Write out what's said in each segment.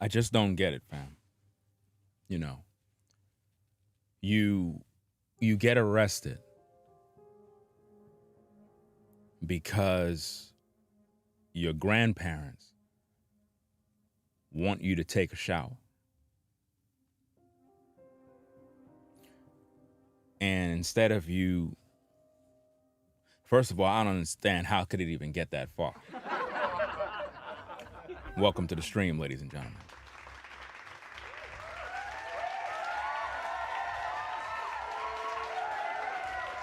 I just don't get it, fam. You know, you you get arrested because your grandparents want you to take a shower. And instead of you, first of all, I don't understand how could it even get that far. Welcome to the stream, ladies and gentlemen.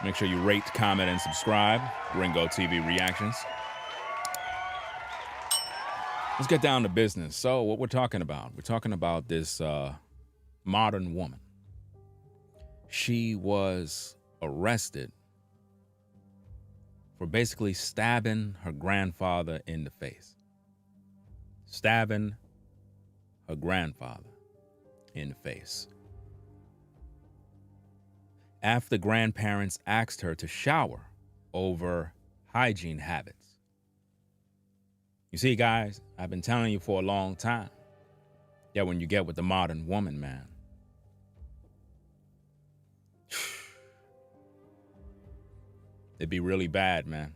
Make sure you rate, comment, and subscribe. Ringo TV Reactions. Let's get down to business. So what we're talking about this modern woman. She was arrested for basically stabbing her grandfather in the face. Stabbing her grandfather in the face. After grandparents asked her to shower over hygiene habits. You see, guys, I've been telling you for a long time that when you get with the modern woman, man, it'd be really bad, man.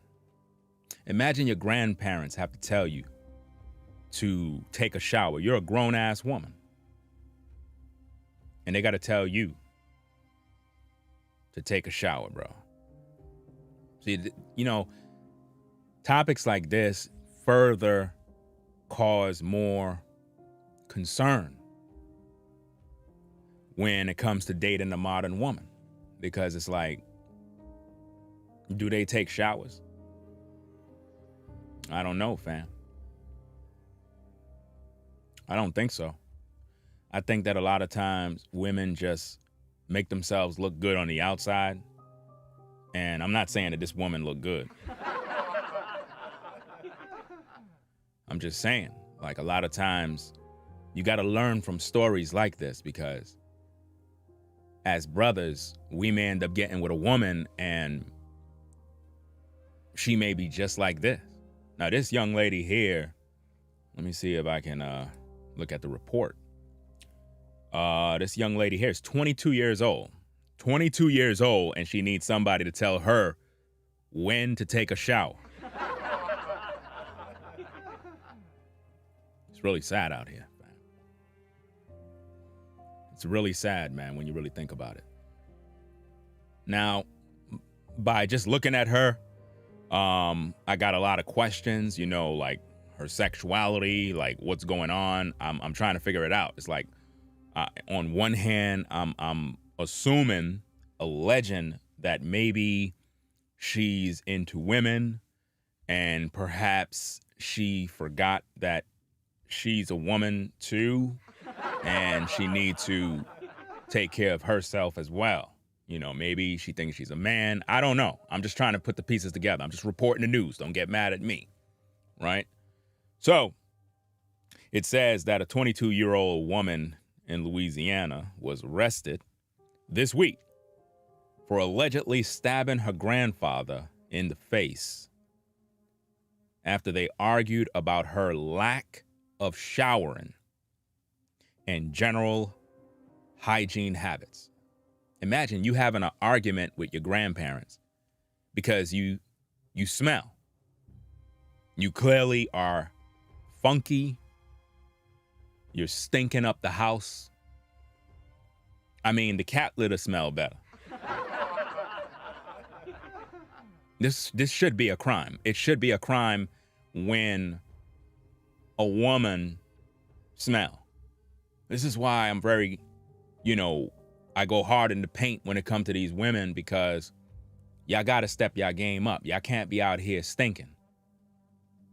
Imagine your grandparents have to tell you to take a shower. You're a grown-ass woman. And they got to tell you to take a shower, bro. See, topics like this further cause more concern when it comes to dating a modern woman. Because it's like, do they take showers? I don't know, fam. I don't think so. I think that a lot of times women just make themselves look good on the outside. And I'm not saying that this woman looked good. I'm just saying, like, a lot of times you got to learn from stories like this, because as brothers, we may end up getting with a woman and she may be just like this. Now, this young lady here, let me see if I can look at the report. This young lady here is 22 years old. 22 years old, and she needs somebody to tell her when to take a shower. It's really sad out here, man. It's really sad, man, when you really think about it. Now, by just looking at her, I got a lot of questions, like her sexuality, like what's going on. I'm trying to figure it out. It's like, on one hand, I'm assuming, alleging that maybe she's into women, and perhaps she forgot that she's a woman too, and she needs to take care of herself as well. Maybe she thinks she's a man. I don't know. I'm just trying to put the pieces together. I'm just reporting the news. Don't get mad at me, right? So it says that a 22-year-old woman in Louisiana was arrested this week for allegedly stabbing her grandfather in the face after they argued about her lack of showering and general hygiene habits. Imagine you having an argument with your grandparents because you smell. You clearly are funky. You're stinking up the house. I mean, the cat litter smell better. This should be a crime. It should be a crime when a woman smell. This is why I'm very, I go hard in the paint when it comes to these women, because y'all got to step y'all game up. Y'all can't be out here stinking.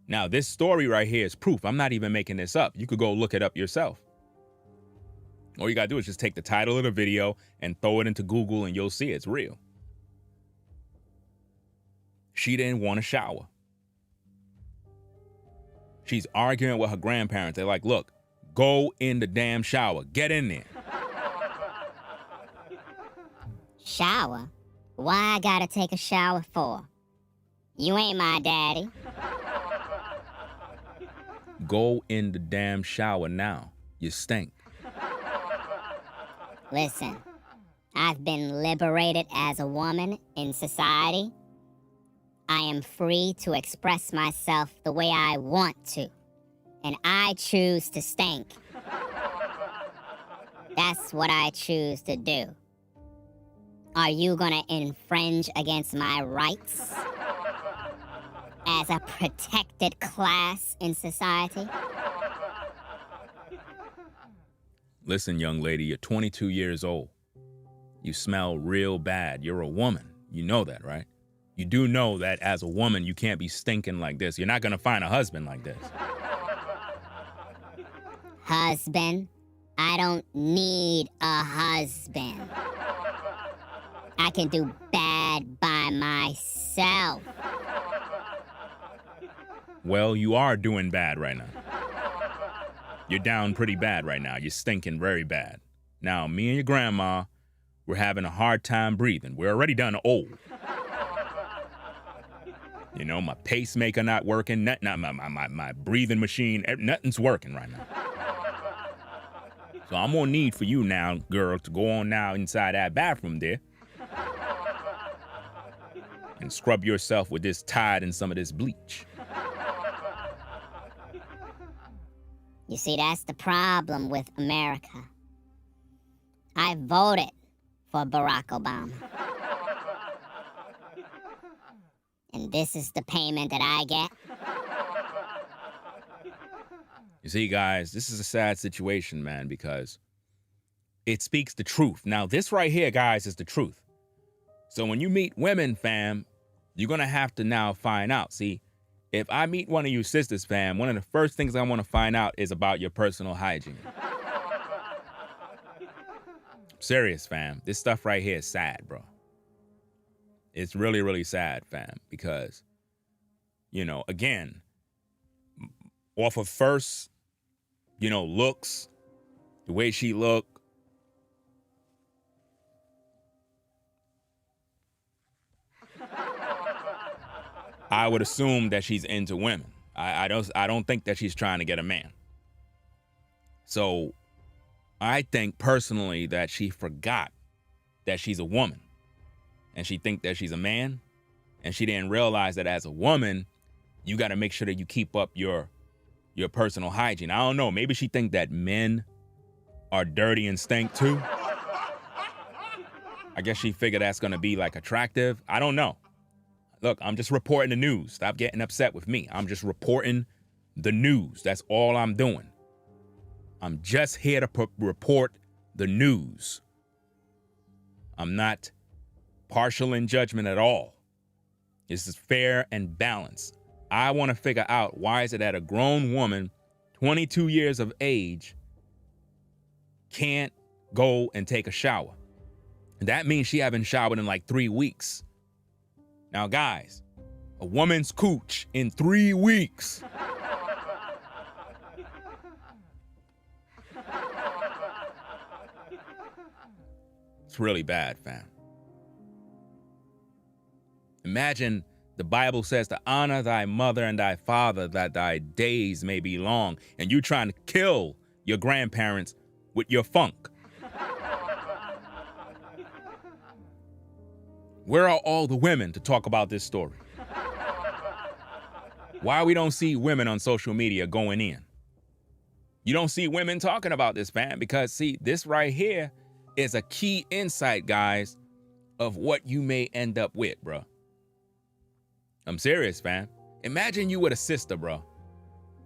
Now, this story right here is proof. I'm not even making this up. You could go look it up yourself. All you got to do is just take the title of the video and throw it into Google and you'll see it's real. She didn't want to shower. She's arguing with her grandparents. They're like, look, go in the damn shower. Get in there. Shower? Why I gotta take a shower for? You ain't my daddy. Go in the damn shower now. You stink. Listen, I've been liberated as a woman in society. I am free to express myself the way I want to, and I choose to stink. That's what I choose to do. Are you gonna infringe against my rights as a protected class in society? Listen, young lady, you're 22 years old. You smell real bad. You're a woman. You know that, right? You do know that as a woman, you can't be stinking like this. You're not gonna find a husband like this. Husband? I don't need a husband. I can do bad by myself. Well, you are doing bad right now. You're down pretty bad right now. You're stinking very bad. Now, me and your grandma, we're having a hard time breathing. We're already done old. You know, my pacemaker not working, my breathing machine, nothing's working right now. So I'm gonna need for you now, girl, to go on now inside that bathroom there and scrub yourself with this Tide and some of this bleach. You see, that's the problem with America. I voted for Barack Obama. And this is the payment that I get. You see, guys, this is a sad situation, man, because it speaks the truth. Now, this right here, guys, is the truth. So when you meet women, fam, you're going to have to now find out. See, if I meet one of you sisters, fam, one of the first things I want to find out is about your personal hygiene. Serious, fam. This stuff right here is sad, bro. It's really, really sad, fam, because, you know, again, off of first, you know, looks, the way she looked, I would assume that she's into women. I don't think that she's trying to get a man. So I think personally that she forgot that she's a woman, and she think that she's a man, and she didn't realize that as a woman, you got to make sure that you keep up your personal hygiene. I don't know. Maybe she think that men are dirty and stink too. I guess she figured that's going to be like attractive. I don't know. Look, I'm just reporting the news. Stop getting upset with me. I'm just reporting the news. That's all I'm doing. I'm just here to report the news. I'm not partial in judgment at all. This is fair and balanced. I want to figure out, why is it that a grown woman, 22 years of age, can't go and take a shower? And that means she haven't showered in like 3 weeks. Now, guys, a woman's cooch in 3 weeks. It's really bad, fam. Imagine the Bible says to honor thy mother and thy father, that thy days may be long, and you trying to kill your grandparents with your funk. Where are all the women to talk about this story? Why we don't see women on social media going in? You don't see women talking about this, fam, because see, this right here is a key insight, guys, of what you may end up with, bro. I'm serious, fam. Imagine you with a sister, bro,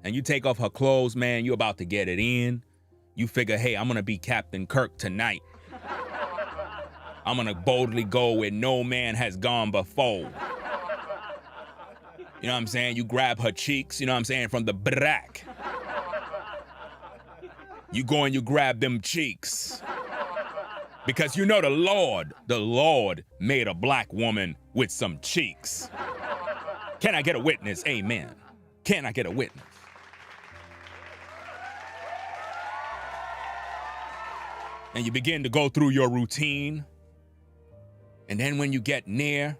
and you take off her clothes, man. You about to get it in. You figure, hey, I'm gonna be Captain Kirk tonight. I'm gonna boldly go where no man has gone before. You know what I'm saying? You grab her cheeks, you know what I'm saying, from the back. You go and you grab them cheeks. Because you know the Lord made a black woman with some cheeks. Can I get a witness? Amen. Can I get a witness? And you begin to go through your routine. And then when you get near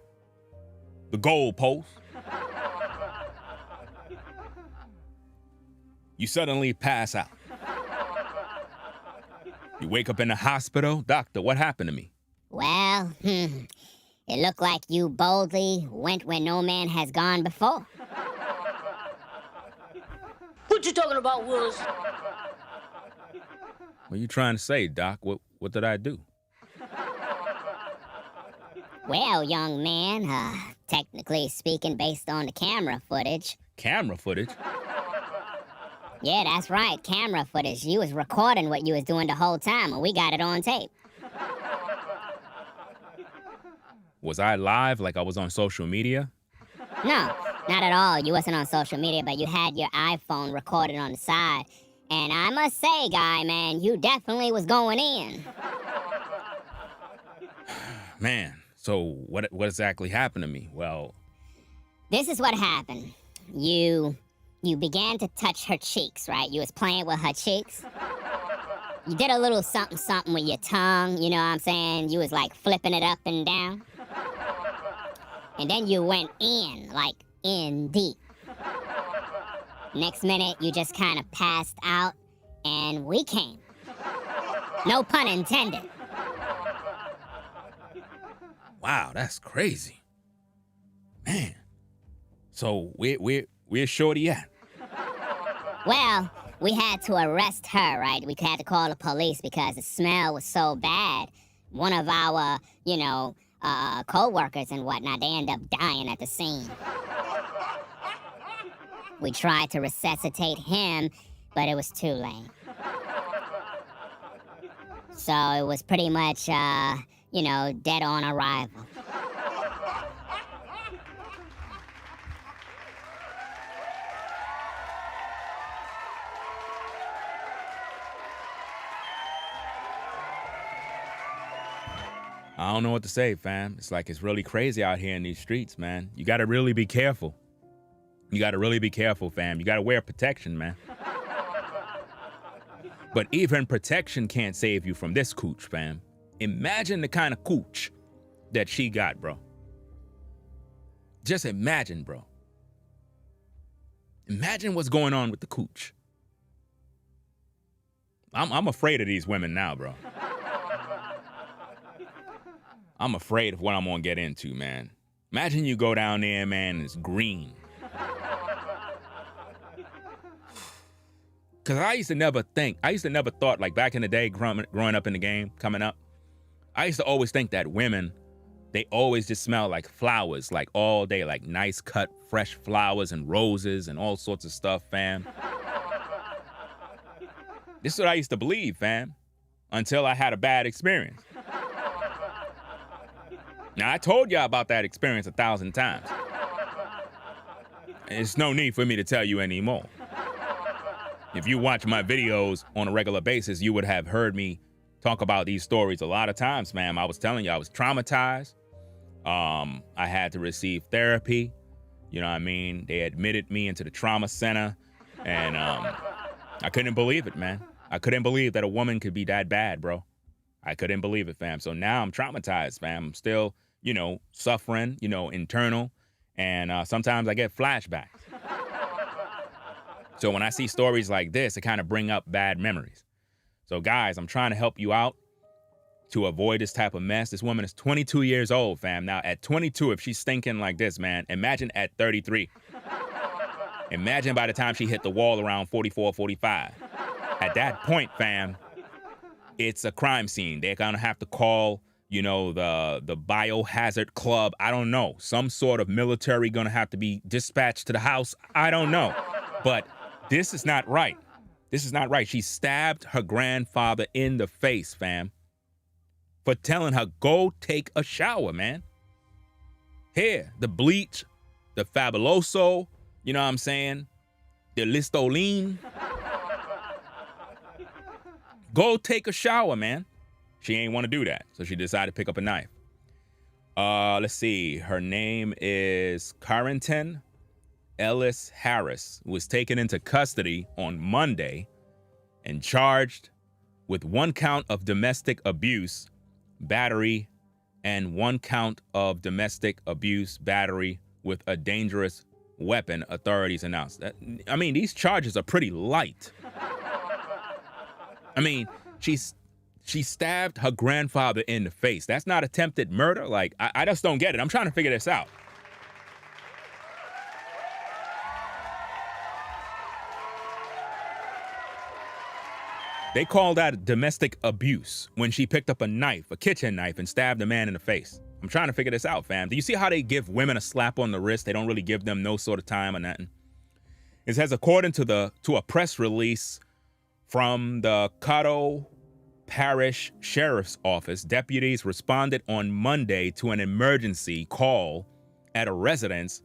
the goal post, you suddenly pass out. You wake up in the hospital. Doctor, what happened to me? Well, it looked like you boldly went where no man has gone before. What you talking about, Willis? What are you trying to say, Doc? What did I do? Well, young man, technically speaking, based on the camera footage. Camera footage? Yeah, that's right, camera footage. You was recording what you was doing the whole time, and we got it on tape. Was I live like I was on social media? No, not at all. You wasn't on social media, but you had your iPhone recorded on the side. And I must say, guy, man, you definitely was going in. Man, so what exactly happened to me? Well, This is what happened. You began to touch her cheeks, right? You was playing with her cheeks. You did a little something with your tongue, you know what I'm saying? You was like flipping it up and down. And then you went in, like in deep. Next minute, you just kind of passed out, and we came. No pun intended. wow, that's crazy. Man. So where's Shorty at? Well, we had to arrest her, right? We had to call the police because the smell was so bad. One of our, co-workers and whatnot, they ended up dying at the scene. We tried to resuscitate him, but it was too late. So it was pretty much, dead on arrival. I don't know what to say, fam. It's like it's really crazy out here in these streets, man. You gotta really be careful. You gotta really be careful, fam. You gotta wear protection, man. But even protection can't save you from this cooch, fam. Imagine the kind of cooch that she got, bro. Just imagine, bro. Imagine what's going on with the cooch. I'm afraid of these women now, bro. I'm afraid of what I'm gonna get into, man. Imagine you go down there, man, and it's green. Cause I used to never thought, like back in the day, growing up in the game, coming up, I used to always think that women, they always just smell like flowers, like all day, like nice cut, fresh flowers and roses and all sorts of stuff, fam. This is what I used to believe, fam, until I had a bad experience. Now, I told y'all about that experience 1,000 times. It's no need for me to tell you anymore. If you watch my videos on a regular basis, you would have heard me talk about these stories a lot of times, ma'am. I was telling you I was traumatized. I had to receive therapy. You know what I mean? They admitted me into the trauma center, and I couldn't believe it, man. I couldn't believe that a woman could be that bad, bro. I couldn't believe it, fam. So now I'm traumatized, fam. I'm still, suffering, internal. And sometimes I get flashbacks. So when I see stories like this, it kind of bring up bad memories. So guys, I'm trying to help you out to avoid this type of mess. This woman is 22 years old, fam. Now at 22, if she's thinking like this, man, imagine at 33. Imagine by the time she hit the wall around 44, 45. At that point, fam, it's a crime scene. They're gonna have to call, the biohazard club. I don't know. Some sort of military gonna have to be dispatched to the house. I don't know. But this is not right. This is not right. She stabbed her grandfather in the face, fam, for telling her, go take a shower, man. Here, the bleach, the Fabuloso, you know what I'm saying? The Listerine. Go take a shower, man. She ain't want to do that, so she decided to pick up a knife. Let's see. Her name is Carrington Ellis Harris, who was taken into custody on Monday and charged with 1 count of domestic abuse, battery, and 1 count of domestic abuse, battery with a dangerous weapon, authorities announced. These charges are pretty light. She's She stabbed her grandfather in the face. That's not attempted murder? Like, I just don't get it. I'm trying to figure this out. They call that domestic abuse when she picked up a knife, a kitchen knife, and stabbed a man in the face. I'm trying to figure this out, fam. Do you see how they give women a slap on the wrist? They don't really give them no sort of time or nothing. It says, according to a press release from the Caddo Parish Sheriff's Office, deputies responded on Monday to an emergency call at a residence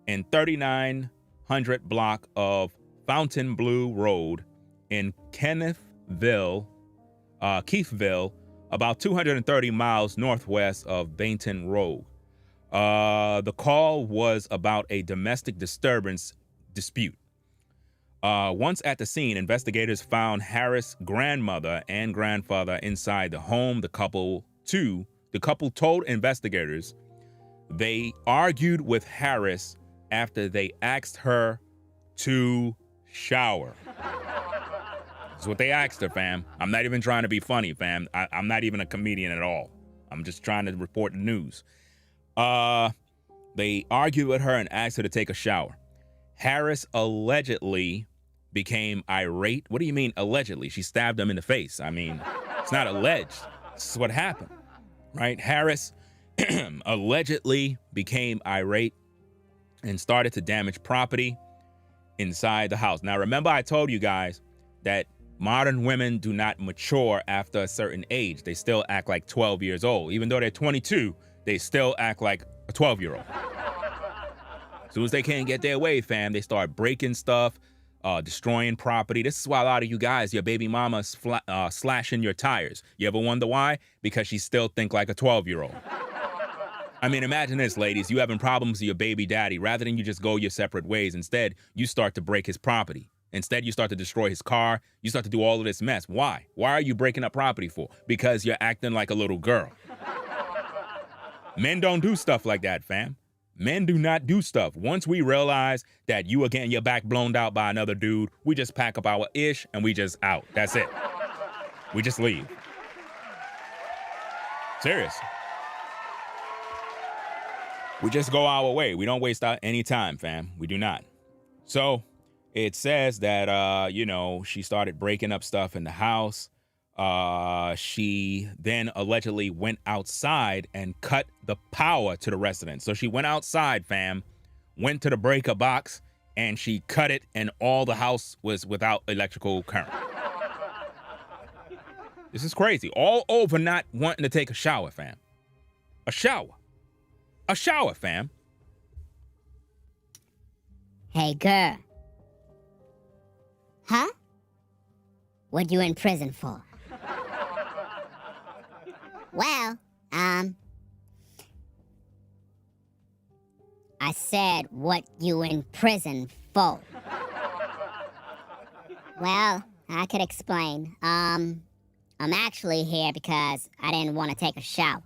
in 3900 block of Fontainebleau Road in Keithville, about 230 miles northwest of Bainton Road. The call was about a domestic disturbance dispute. Once at the scene, investigators found Harris' grandmother and grandfather inside the home. The couple told investigators they argued with Harris after they asked her to shower. That's what they asked her, fam. I'm not even trying to be funny, fam. I'm not even a comedian at all. I'm just trying to report the news. They argued with her and asked her to take a shower. Harris allegedly became irate. What do you mean allegedly? She stabbed him in the face. I mean, it's not alleged. This is what happened, right? Harris allegedly became irate and started to damage property inside the house. Now, remember I told you guys that modern women do not mature after a certain age. They still act like 12 years old. Even though they're 22, they still act like a 12-year-old. As soon as they can't get their way, fam, they start breaking stuff, destroying property. This is why a lot of you guys, your baby mama's slashing your tires. You ever wonder why? Because she still think like a 12-year-old. I mean, imagine this, ladies. You having problems with your baby daddy. Rather than you just go your separate ways, instead, you start to break his property. Instead, you start to destroy his car. You start to do all of this mess. Why? Why are you breaking up property for? Because you're acting like a little girl. Men don't do stuff like that, fam. Men do not do stuff. Once we realize that you are getting your back blown out by another dude, we just pack up our ish and we just out. That's it. We just leave. Serious. We just go our way. We don't waste any time, fam. We do not. So it says that, she started breaking up stuff in the house. She then allegedly went outside and cut the power to the residence. So she went outside, fam, went to the breaker box, and she cut it, and all the house was without electrical current. This is crazy. All over not wanting to take a shower, fam. A shower. A shower, fam. Hey, girl. Huh? What you in prison for? Well, I said what you in prison for. Well, I could explain. I'm actually here because I didn't want to take a shower.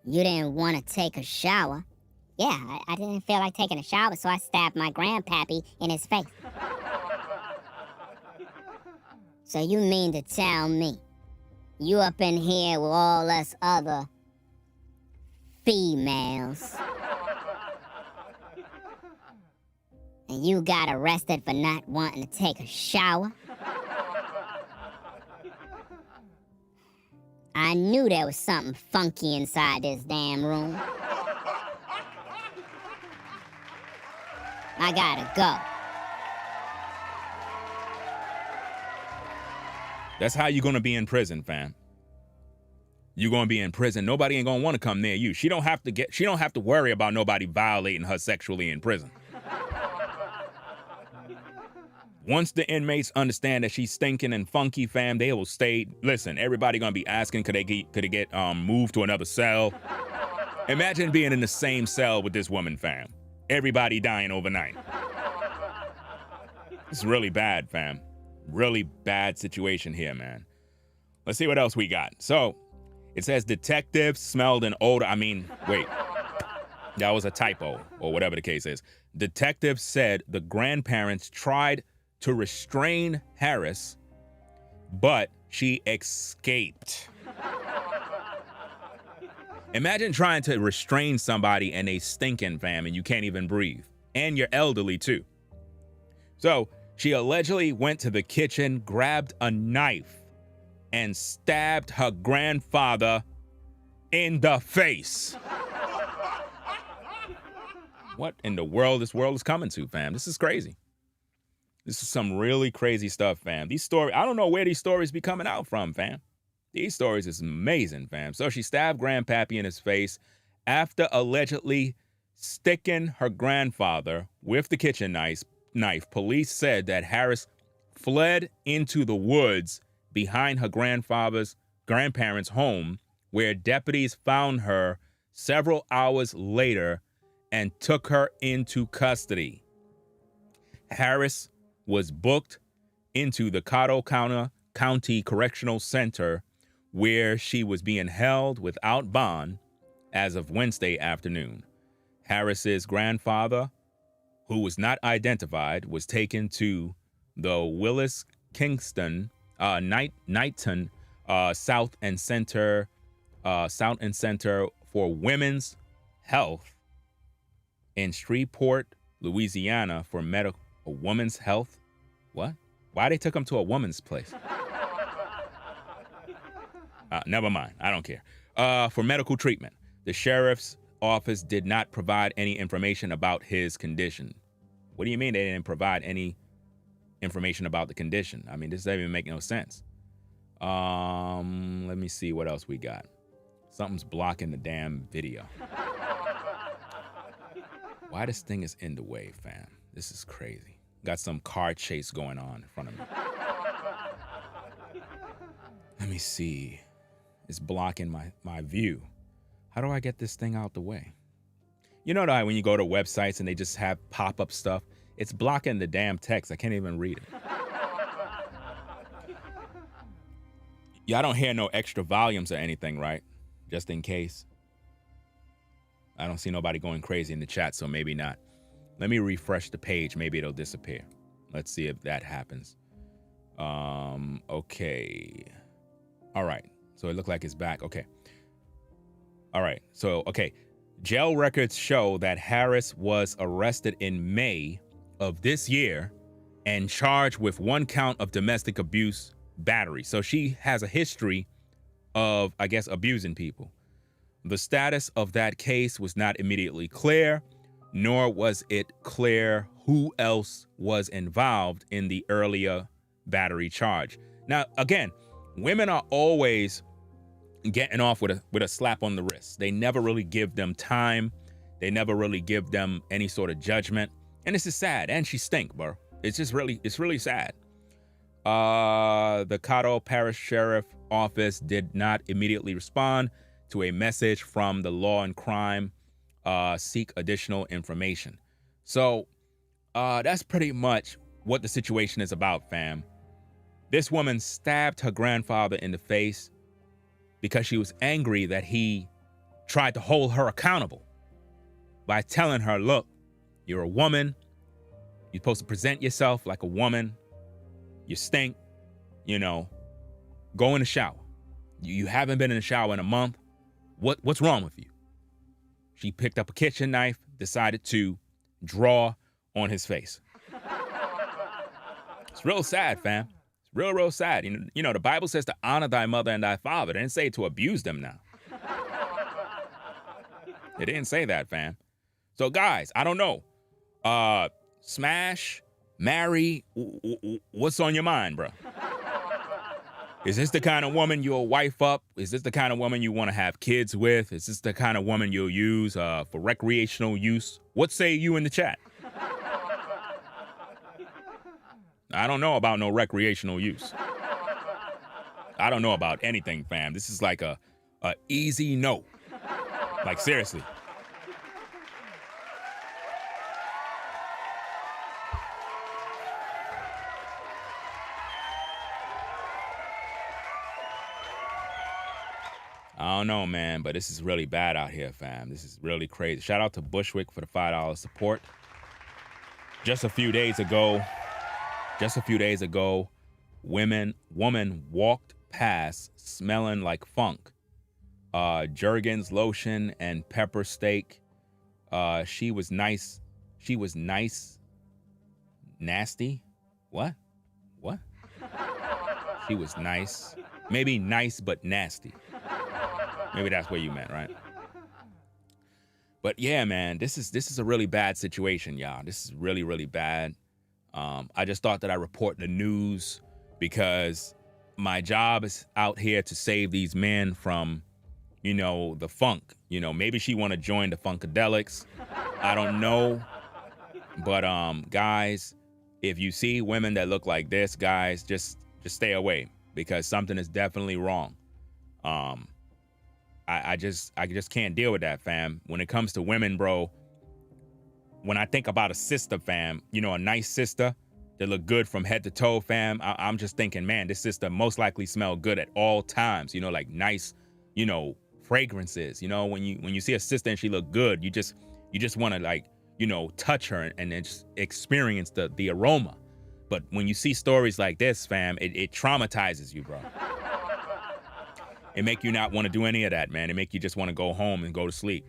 You didn't want to take a shower? Yeah, I didn't feel like taking a shower, so I stabbed my grandpappy in his face. So you mean to tell me you up in here with all us other females and you got arrested for not wanting to take a shower? I knew there was something funky inside this damn room. I gotta go. That's how you're gonna be in prison, fam. You're gonna be in prison. Nobody ain't gonna want to come near you. She don't have to worry about nobody violating her sexually in prison. Once the inmates understand that she's stinking and funky, fam, they will stay. Listen, everybody gonna be asking, could they get moved to another cell? Imagine being in the same cell with this woman, fam. Everybody dying overnight. It's really bad, fam. Really bad situation here, man. Let's see what else we got. So, it says detectives smelled an odor. Wait. That was a typo, or whatever the case is. Detectives said the grandparents tried to restrain Harris, but she escaped. Imagine trying to restrain somebody and they stinking, fam, and you can't even breathe. And you're elderly, too. So she allegedly went to the kitchen, grabbed a knife, and stabbed her grandfather in the face. What in the world this world is coming to, fam? This is crazy. This is some really crazy stuff, fam. These stories, I don't know where these stories be coming out from, fam. These stories is amazing, fam. So she stabbed Grandpappy in his face after allegedly sticking her grandfather with the kitchen knife. Police said that Harris fled into the woods behind her grandparents' home, where deputies found her several hours later and took her into custody. Harris was booked into the Caddo County Correctional Center, where she was being held without bond as of Wednesday afternoon. Harris's grandfather, who was not identified, was taken to the Willis Kingston Knighton South and Center for Women's Health in Shreveport, Louisiana, for medical. A woman's health? What? Why they took him to a woman's place? Never mind. I don't care. For medical treatment. The sheriff's office did not provide any information about his condition. What do you mean they didn't provide any information about the condition? I mean, this doesn't even make no sense. Let me see what else we got. Something's blocking the damn video. Why this thing is in the way, fam? This is crazy. Got some car chase going on in front of me. Let me see. It's blocking my view. How do I get this thing out the way? You know that when you go to websites and they just have pop-up stuff, it's blocking the damn text. I can't even read it. Yeah, I don't hear no extra volumes or anything, right? Just in case. I don't see nobody going crazy in the chat, so maybe not. Let me refresh the page. Maybe it'll disappear. Let's see if that happens. Okay. All right. So it looked like it's back. Okay. All right. So, okay. Jail records show that Harris was arrested in May of this year and charged with 1 count of domestic abuse battery. So she has a history of, I guess, abusing people. The status of that case was not immediately clear, nor was it clear who else was involved in the earlier battery charge. Now, again, women are always getting off with a slap on the wrist. They never really give them time. They never really give them any sort of judgment. And this is sad. And she stink, bro. It's really sad. The Caddo Parish Sheriff Office did not immediately respond to a message from the Law and Crime seek additional information. So that's pretty much what the situation is about, fam. This woman stabbed her grandfather in the face because she was angry that he tried to hold her accountable by telling her, look, you're a woman. You're supposed to present yourself like a woman. You stink. You know, go in the shower. You haven't been in the shower in a month. What's wrong with you? She picked up a kitchen knife, decided to draw on his face. It's real sad, fam. It's real sad. You know, the Bible says to honor thy mother and thy father. It didn't say to abuse them now. It didn't say that, fam. So, guys, I don't know. Smash, marry, what's on your mind, bro? Is this the kind of woman you'll wife up? Is this the kind of woman you want to have kids with? Is this the kind of woman you'll use for recreational use? What say you in the chat? I don't know about no recreational use. I don't know about anything, fam. This is like a easy no. Like, seriously. I don't know, man, but this is really bad out here, fam. This is really crazy. Shout out to Bushwick for the $5 support. Just a few days ago, Just a few days ago, woman walked past smelling like funk. Jergens lotion and pepper steak. She was nice. She was nice. Nasty? What? What? She was nice. Maybe nice but nasty. Maybe that's what you meant, right? But yeah, man, this is a really bad situation, y'all. This is really, really bad. I just thought that I report the news because my job is out here to save these men from, the funk. Maybe she want to join the Funkadelics. I don't know. But guys, if you see women that look like this, guys, just stay away because something is definitely wrong. I just can't deal with that, fam. When it comes to women, bro, when I think about a sister, fam, a nice sister that look good from head to toe, fam, I'm just thinking, man, this sister most likely smell good at all times, like nice, fragrances. When you see a sister and she look good, you just want to like, touch her and then just experience the aroma. But when you see stories like this, fam, it traumatizes you, bro. It make you not want to do any of that, man. It make you just want to go home and go to sleep.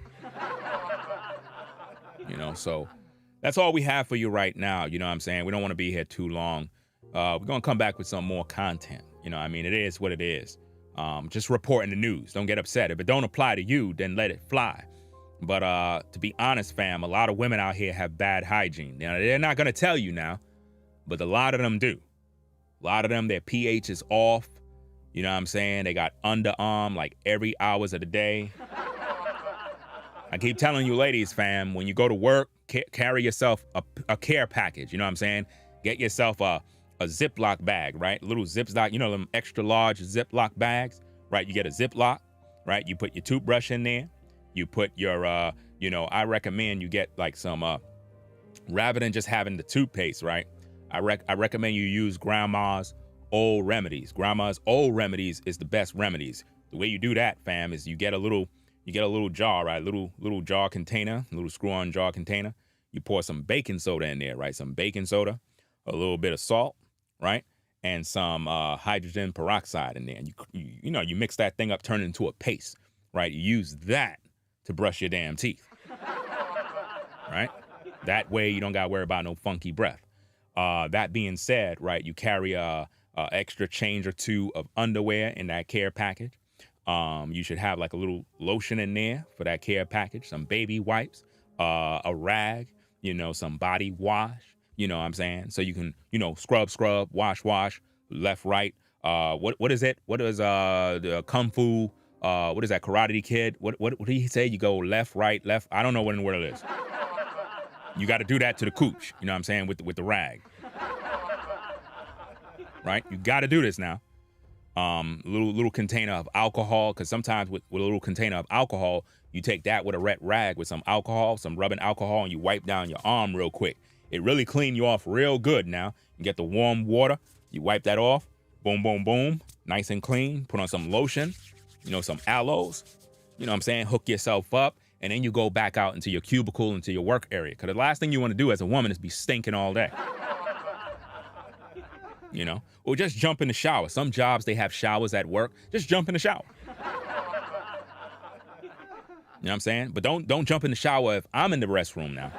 So that's all we have for you right now. You know what I'm saying? We don't want to be here too long. We're going to come back with some more content. It is what it is. Just reporting the news. Don't get upset. If it don't apply to you, then let it fly. But to be honest, fam, a lot of women out here have bad hygiene. They're not going to tell you now, but a lot of them do. A lot of them, their pH is off. You know what I'm saying? They got underarm like every hours of the day. I keep telling you ladies, fam, when you go to work, carry yourself a care package. You know what I'm saying? Get yourself a Ziploc bag, right? Little Ziploc, them extra large Ziploc bags, right? You get a Ziploc, right? You put your toothbrush in there. You put your, I recommend you get like some, rather than just having the toothpaste, right? I recommend you use grandma's old remedies. Grandma's old remedies is the best remedies. The way you do that, fam, is you get a little jar, right? Little jar container, little screw-on jar container. You pour some baking soda in there, right? Some baking soda, a little bit of salt, right? And some hydrogen peroxide in there. And you mix that thing up, turn it into a paste, right? You use that to brush your damn teeth, right? That way you don't got to worry about no funky breath. That being said, right, you carry a extra change or two of underwear in that care package. You should have like a little lotion in there for that care package, some baby wipes, a rag, some body wash, you know what I'm saying? So you can, scrub, wash, left, right. What is it? What is the Kung Fu? What is that, Karate Kid? What did he say? You go left, right, left. I don't know what in the world it is. You got to do that to the cooch, you know what I'm saying, with the rag. Right? You got to do this now. Little container of alcohol, because sometimes with a little container of alcohol, you take that with a wet rag with some alcohol, some rubbing alcohol, and you wipe down your arm real quick. It really clean you off real good now. You get the warm water, you wipe that off, boom, boom, boom, nice and clean. Put on some lotion, some aloes, you know what I'm saying? Hook yourself up, and then you go back out into your cubicle, into your work area. Because the last thing you want to do as a woman is be stinking all day. Or just jump in the shower. Some jobs, they have showers at work. Just jump in the shower. You know what I'm saying? But don't jump in the shower if I'm in the restroom now.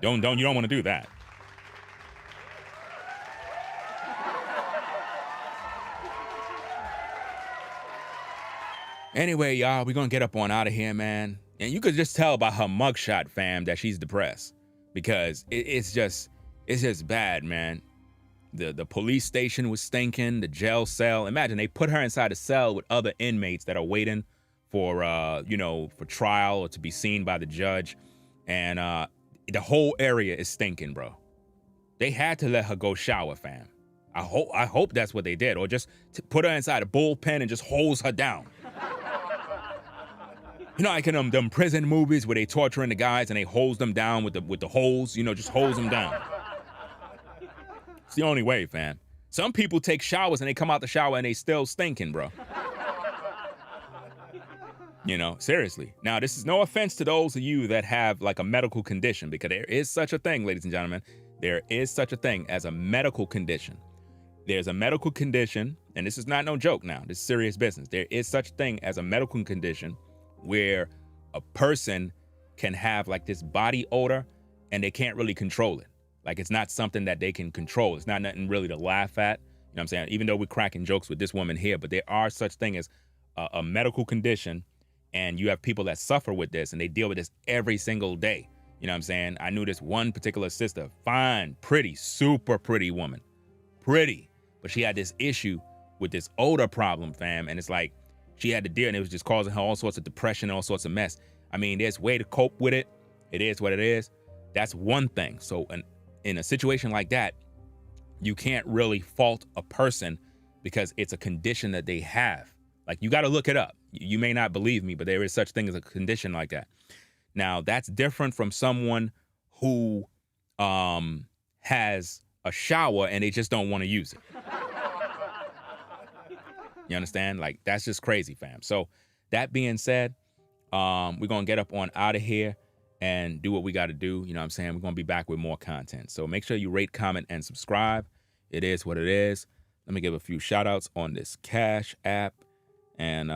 You don't want to do that. Anyway, y'all, we're going to get up on out of here, man. And you could just tell by her mugshot, fam, that she's depressed. Because it's just bad, man. The police station was stinking, the jail cell. Imagine they put her inside a cell with other inmates that are waiting for, for trial or to be seen by the judge. And the whole area is stinking, bro. They had to let her go shower, fam. I hope that's what they did. Or just put her inside a bullpen and just hose her down. Like in them prison movies where they torturing the guys and they hose them down with the hose, just hose them down. It's the only way, fam. Some people take showers and they come out the shower and they still stinking, bro. Seriously. Now, this is no offense to those of you that have like a medical condition, because there is such a thing, ladies and gentlemen. There is such a thing as a medical condition. There's a medical condition, and this is not no joke now. This is serious business. There is such a thing as a medical condition where a person can have like this body odor and they can't really control it. Like it's not something that they can control. It's not nothing really to laugh at. You know what I'm saying? Even though we're cracking jokes with this woman here, but there are such thing as a medical condition, and you have people that suffer with this and they deal with this every single day. You know what I'm saying? I knew this one particular sister, fine, pretty, super pretty woman, pretty, but she had this issue with this odor problem, fam. And it's like she had to deal, and it was just causing her all sorts of depression, all sorts of mess. I mean, there's a way to cope with it. It is what it is. That's one thing. So in a situation like that, you can't really fault a person because it's a condition that they have. Like, you got to look it up. You may not believe me, but there is such thing as a condition like that. Now, that's different from someone who has a shower and they just don't want to use it. You understand? Like, that's just crazy, fam. So that being said, we're going to get up on out of here and do what we got to do. You know what I'm saying? We're going to be back with more content. So make sure you rate, comment, and subscribe. It is what it is. Let me give a few shout outs on this Cash App, and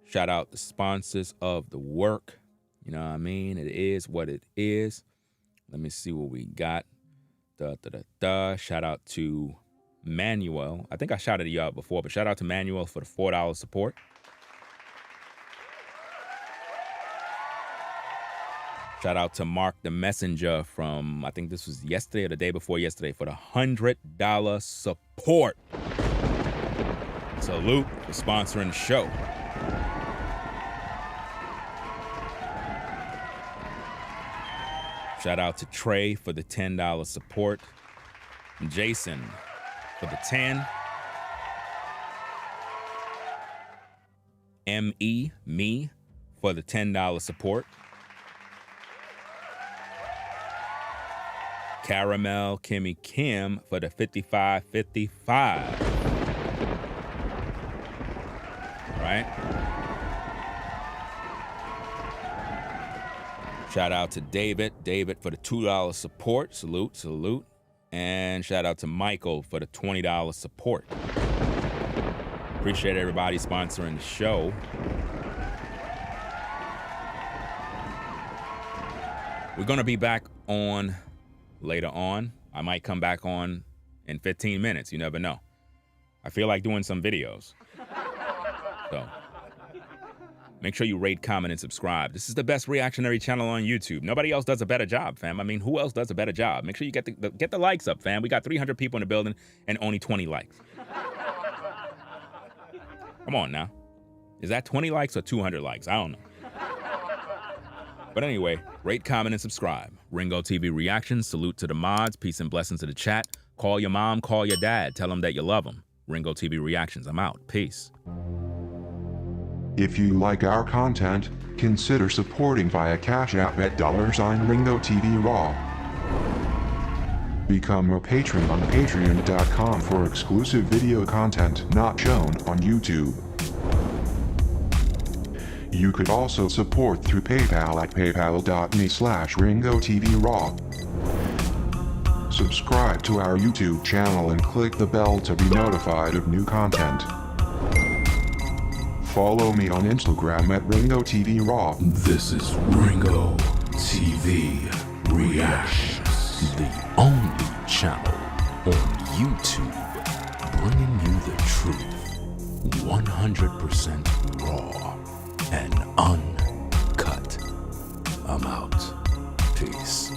shout out the sponsors of the work. You know what I mean? It is what it is. Let me see what we got. Shout out to Manuel. I think I shouted you out before, but shout out to Manuel for the $4 support. Shout out to Mark the Messenger from, I think this was yesterday or the day before yesterday, for the $100 support. Salute for sponsoring the show. Shout out to Trey for the $10 support. Jason for the 10. Me for the $10 support. Caramel Kimmy Kim for the $55.55. Right? Shout out to David for the $2 support. Salute, salute. And shout out to Michael for the $20 support. Appreciate everybody sponsoring the show. We're going to be back on later on. I might come back on in 15 minutes. You never know. I feel like doing some videos. So make sure you rate, comment, and subscribe. This is the best reactionary channel on YouTube. Nobody else does a better job, fam. I mean, who else does a better job? Make sure you get the likes up, fam. We got 300 people in the building and only 20 likes. Come on now. Is that 20 likes or 200 likes? I don't know. But anyway, rate, comment, and subscribe. Ringo TV Reactions. Salute to the mods. Peace and blessings to the chat. Call your mom, call your dad. Tell them that you love them. Ringo TV Reactions. I'm out. Peace. If you like our content, consider supporting via Cash App at $Ringo TV Raw. Become a patron on patreon.com for exclusive video content not shown on YouTube. You could also support through PayPal at paypal.me/Ringo TV Raw. Subscribe to our YouTube channel and click the bell to be notified of new content. Follow me on Instagram at Ringo TV Raw. This is Ringo TV Reactions, the only channel on YouTube bringing you the truth, 100% raw and uncut. I'm out. Peace.